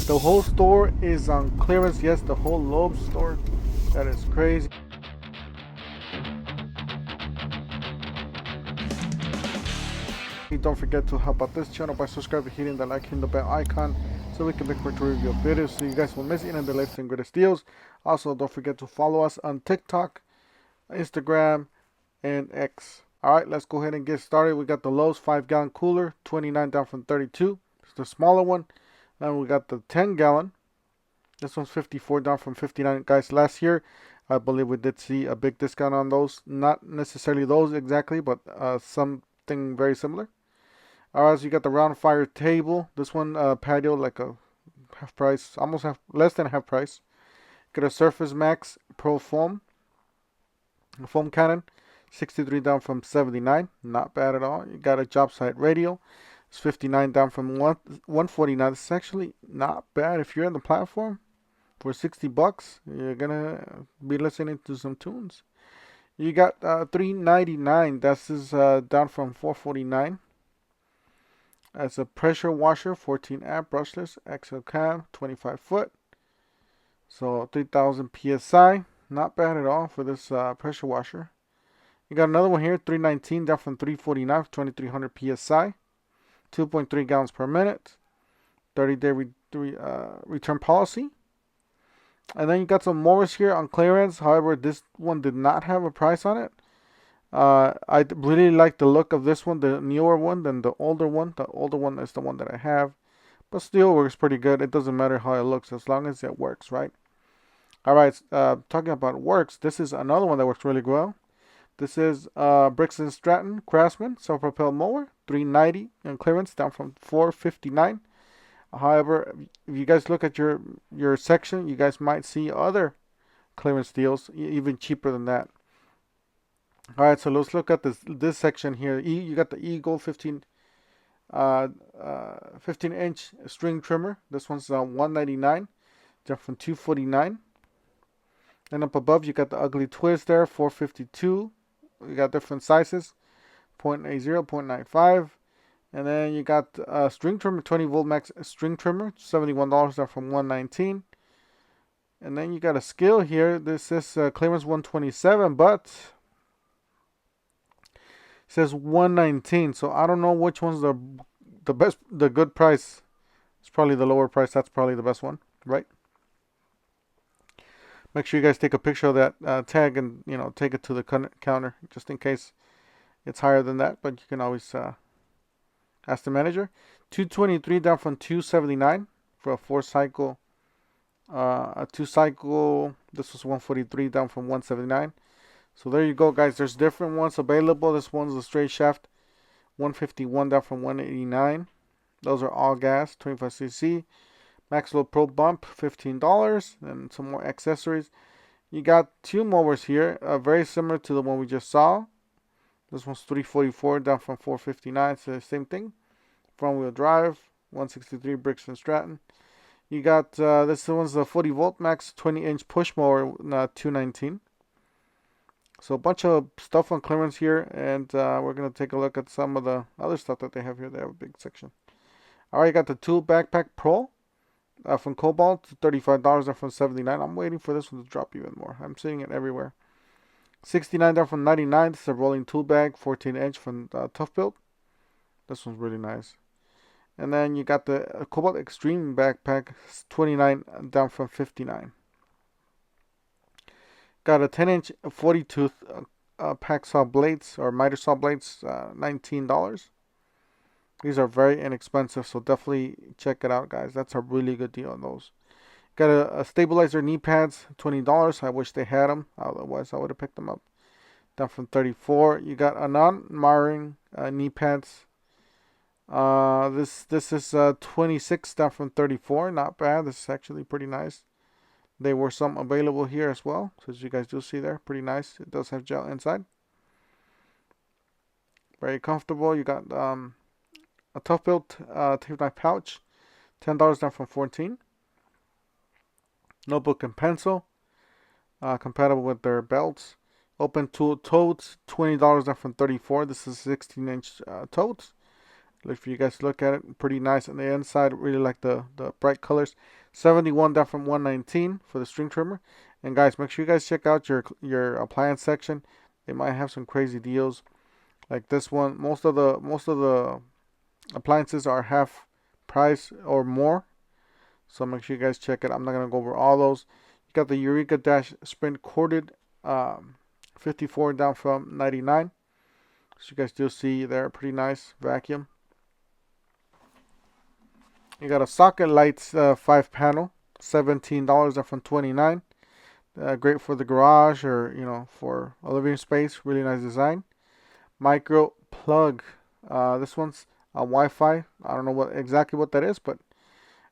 The whole store is on clearance. Yes, the whole Loeb store. That is crazy. Don't forget to help out this channel by subscribing, hitting the like, hitting the bell icon, so we can make more review videos so you guys won't miss any of the latest and greatest deals. Also, don't forget to follow us on TikTok, Instagram, and X. Alright, let's go ahead and get started. We got the Lowe's 5-gallon cooler, 29 down from 32. It's the smaller one. And we got the 10-gallon. This one's 54 down from 59. Guys, last year, I believe we did see a big discount on those. Not necessarily those exactly, but something very similar. Alright, so you got the round fire table. This one patio like a half price, almost less than half price. Got a Surface Max Pro foam cannon, 63 down from 79. Not bad at all. You got a job site radio. It's 59 down from 149. This is actually not bad if you're on the platform. For 60 bucks, you're gonna be listening to some tunes. You got 399. This is down from 449. As a pressure washer, 14 amp brushless, XL cam, 25 foot. So 3000 psi. Not bad at all for this pressure washer. You got another one here, 319 down from 349, 2300 psi. 2.3 gallons per minute. 30-day return policy. And then you got some mowers here on clearance. However, this one did not have a price on it. I really like the look of this one, the newer one, than the older one. The older one is the one that I have, but still works pretty good. It doesn't matter how it looks as long as it works, right? All right, talking about works, this is another one that works really well. This is Briggs & Stratton Craftsman self-propelled mower, 390 in clearance, down from 459. However, if you guys look at your section, you guys might see other clearance deals even cheaper than that. All right, so let's look at this section here. You got the Eagle 15-inch string trimmer. This one's $199, down from $249. And up above, you got the Ugly Twist there, $452. You got different sizes, 0.80, 0.95. And then you got string trimmer, 20 volt max string trimmer, $71, down from $119. And then you got a scale here. This is clearance $127, but says $119, so I don't know which one's the best, the good price. It's probably the lower price. That's probably the best one, right? Make sure you guys take a picture of that tag and take it to the counter just in case it's higher than that. But you can always ask the manager. 223 down from 279 for a 4-cycle. A 2-cycle. This was 143 down from 179. So there you go, guys. There's different ones available. This one's a straight shaft, 151 down from 189. Those are all gas, 25cc. Max Load Pro Bump, $15, and some more accessories. You got two mowers here, very similar to the one we just saw. This one's 344 down from 459. So the same thing. Front wheel drive, 163 Briggs & Stratton. You got this one's a 40 volt max 20-inch push mower, $219. So a bunch of stuff on clearance here, and we're going to take a look at some of the other stuff that they have here. They have a big section. All right, you got the Tool Backpack Pro from Cobalt, $35 down from $79. I'm waiting for this one to drop even more. I'm seeing it everywhere. $69 down from $99. This is a rolling tool bag, 14-inch from Tough Built. This one's really nice. And then you got the Cobalt Extreme Backpack, $29 down from $59. Got a 10-inch 40-tooth pack saw blades or miter saw blades, $19. These are very inexpensive, so definitely check it out, guys. That's a really good deal on those. Got a stabilizer knee pads, $20. I wish they had them. Otherwise, I would have picked them up. Down from $34. You got a non-marring knee pads. This is 26 down from $34. Not bad. This is actually pretty nice. There were some available here as well. So as you guys do see there, pretty nice. It does have gel inside. Very comfortable. You got a Tough Built tape knife pouch, $10 down from $14. Notebook and pencil, compatible with their belts. Open tool totes, $20 down from $34. This is 16-inch totes. If you guys look at it, pretty nice on the inside. Really like the bright colors. 71 down from 119 for the string trimmer. And guys, make sure you guys check out your appliance section. They might have some crazy deals like this one. Most of the appliances are half price or more, so make sure you guys check it. I'm not gonna go over all those. You got the Eureka Dash Sprint corded 54 down from 99. So you guys do see there, pretty nice vacuum. You got a socket lights 5 panel, $17 down from 29. Great for the garage or for a living space. Really nice design. Micro plug. This one's a Wi-Fi. I don't know exactly what that is, but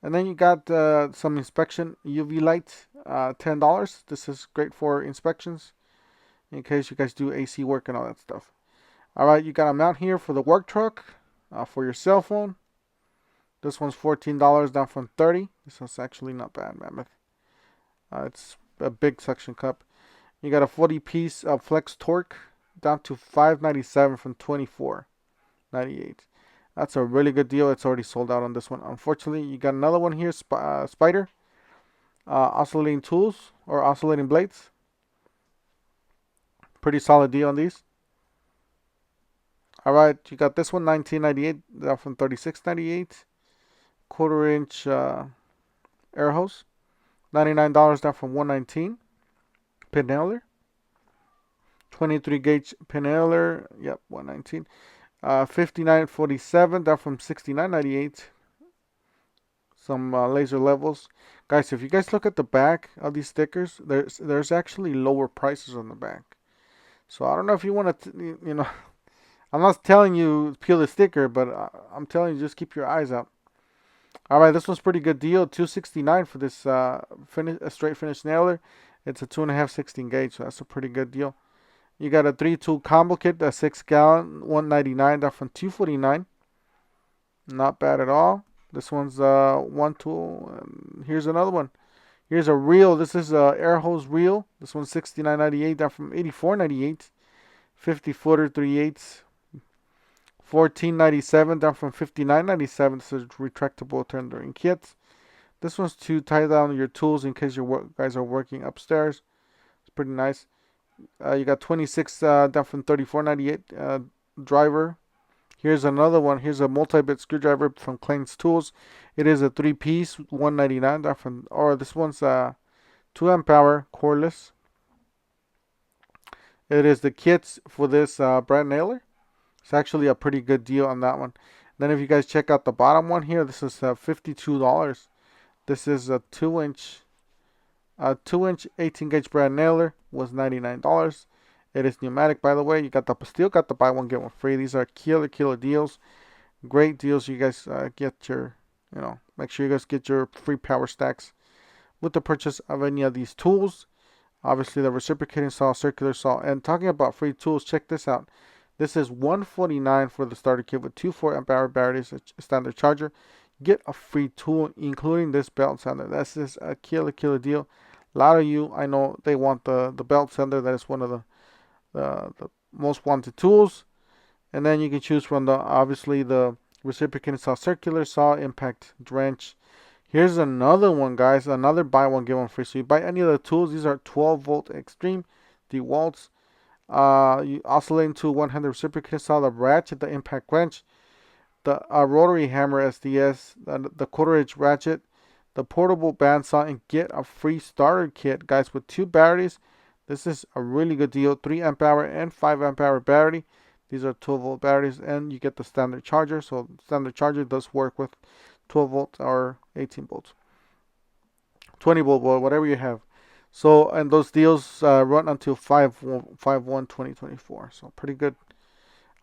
and then you got some inspection UV light, $10. This is great for inspections in case you guys do AC work and all that stuff. All right, you got a mount here for the work truck, for your cell phone. This one's $14 down from 30. This one's actually not bad, Mammoth. It's a big suction cup. You got a 40-piece flex torque down to $5.97 from $24.98. That's a really good deal. It's already sold out on this one. Unfortunately, you got another one here, Spider. Oscillating tools or oscillating blades. Pretty solid deal on these. All right, you got this one, $19.98 down from $36.98. 1/4 inch air hose, $99 down from $119. Pin nailer, 23 gauge pin nailer, yep, $119. $59.47 down from $69.98. Some laser levels, guys. If you guys look at the back of these stickers, there's actually lower prices on the back. So I don't know if you want to, I'm not telling you peel the sticker, but I'm telling you just keep your eyes out. All right, this one's pretty good deal. $269 for this a straight finish nailer. It's a 2.5 16 gauge, so that's a pretty good deal. You got a 3-tool combo kit, a 6-gallon, $199 down from $249. Not bad at all. This one's 1 tool. And here's another one. Here's a reel. This is a air hose reel. This one's $69.98 down from $84.98. 50-footer 3/8. $14.97 down from $59.97. This is retractable turn-during kit. This one's to tie down your tools in case your guys are working upstairs. It's pretty nice. You got 26 down from $34.98 driver. Here's another one. Here's a multi-bit screwdriver from Klein's Tools. It is a 3-piece, $199 down from, or this one's 2 amp hour cordless. It is the kits for this brand nailer. It's actually a pretty good deal on that one. Then if you guys check out the bottom one here, this is $52. This is a 2-inch 18 gauge brand nailer, was $99. It is pneumatic, by the way. You got still got the buy one get one free. These are killer deals, great deals. You guys get your, make sure you guys get your free power stacks with the purchase of any of these tools. Obviously the reciprocating saw, circular saw, and talking about free tools, check this out. This is $149 for the starter kit with 2 4 amp hour batteries, a standard charger. Get a free tool, including this belt sander. This is a killer deal. A lot of you, I know, they want the belt sander. That is one of the most wanted tools. And then you can choose from obviously the reciprocating saw, circular saw, impact wrench. Here's another one, guys. Another buy one get one free. So you buy any of the tools. These are 12-volt extreme DeWalt's. You oscillating tool, 100 reciprocating saw, the ratchet, the impact wrench, the rotary hammer SDS, the 1/4 inch ratchet, the portable bandsaw, and get a free starter kit, guys, with 2 batteries. This is a really good deal. 3 amp hour and 5 amp hour battery. These are 12-volt batteries, and you get the standard charger. So standard charger does work with 12 volts or 18 volts, 20 volt, whatever you have. So, and those deals run until 5/1/2024. So pretty good.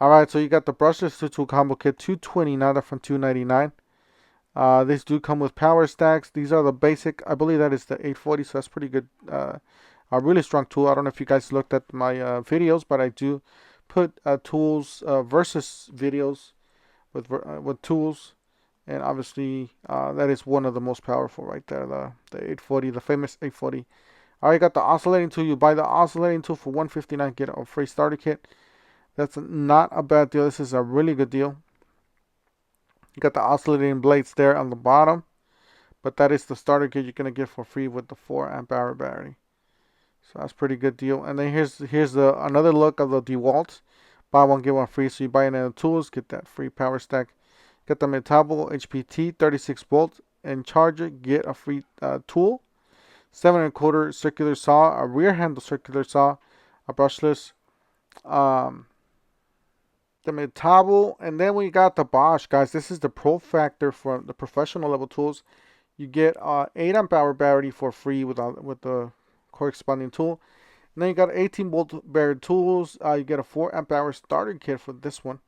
All right, so you got the brushless 2-tool combo kit, $229 from $299. These do come with power stacks. These are the basic. I believe that is the 840. So that's pretty good. A really strong tool. I don't know if you guys looked at my videos, but I do put tools versus videos with tools, and obviously that is one of the most powerful right there. The 840, the famous 840. All right, got the oscillating tool. You buy the oscillating tool for $159, get a free starter kit. That's not a bad deal. This is a really good deal. You got the oscillating blades there on the bottom, but that is the starter kit you're gonna get for free with the 4 amp hour battery. So that's a pretty good deal. And then here's the another look of the DeWalt. Buy one get one free. So you buy in the tools, get that free power stack. Get the Metabo HPT 36 volt and charger. Get a free tool. 7 1/4 circular saw, a rear handle circular saw, a brushless, um, the Metabo, and then we got the Bosch, guys. This is the Pro Factor for the professional level tools. You get 8 amp hour battery for free with the corresponding tool. And then you got 18 volt battery tools. You get a 4 amp hour starter kit for this one.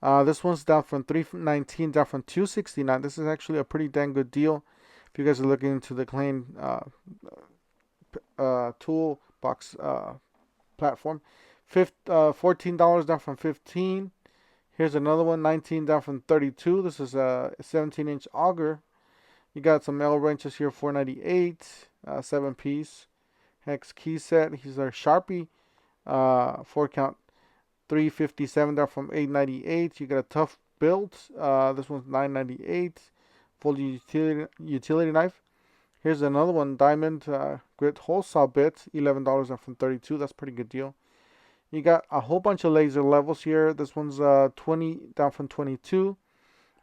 This one's down from $319 down from $269. This is actually a pretty dang good deal. If you guys are looking into the clean toolbox platform, $14 down from $15. Here's another one, $19 down from $32. This is a 17-inch auger. You got some L wrenches here, $4.98, 7-piece hex key set. Here's our Sharpie, 4 count, $3.57 down from $8.98. You got a tough build. This one's $9.98. Full utility knife. Here's another one, diamond grit hole saw bit, $11 down from $32. That's a pretty good deal. You got a whole bunch of laser levels here. This one's 20 down from 22.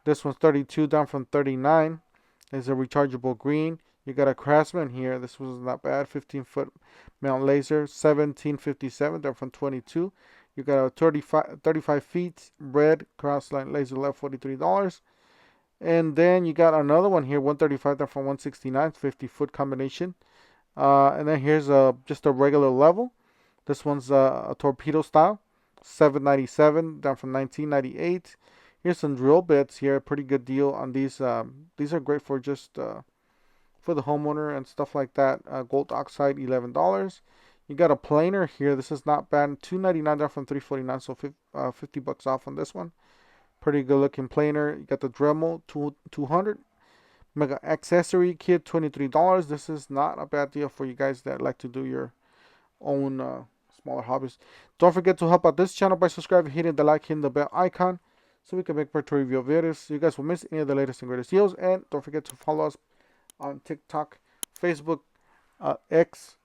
This one's 32 down from 39. There's a rechargeable green. You got a Craftsman here. This was not bad. 15-foot mount laser, $17.57 down from 22. You got a 35 feet red crossline laser left, $43. And then you got another one here, 135 down from 169, 50-foot combination. And then here's just a regular level. This one's a torpedo style, $7.97 down from $19.98. Here's some drill bits here, pretty good deal on these. These are great for just for the homeowner and stuff like that. Gold oxide, $11. You got a planer here. This is not bad, $2.99 down from $3.49, so $50 off on this one. Pretty good looking planer. You got the Dremel 200 mega accessory kit, $23. This is not a bad deal for you guys that like to do your own smaller hobbies. Don't forget to help out this channel by subscribing, hitting the like, hitting the bell icon, so we can make better review videos so you guys will miss any of the latest and greatest deals. And don't forget to follow us on TikTok, Facebook, X,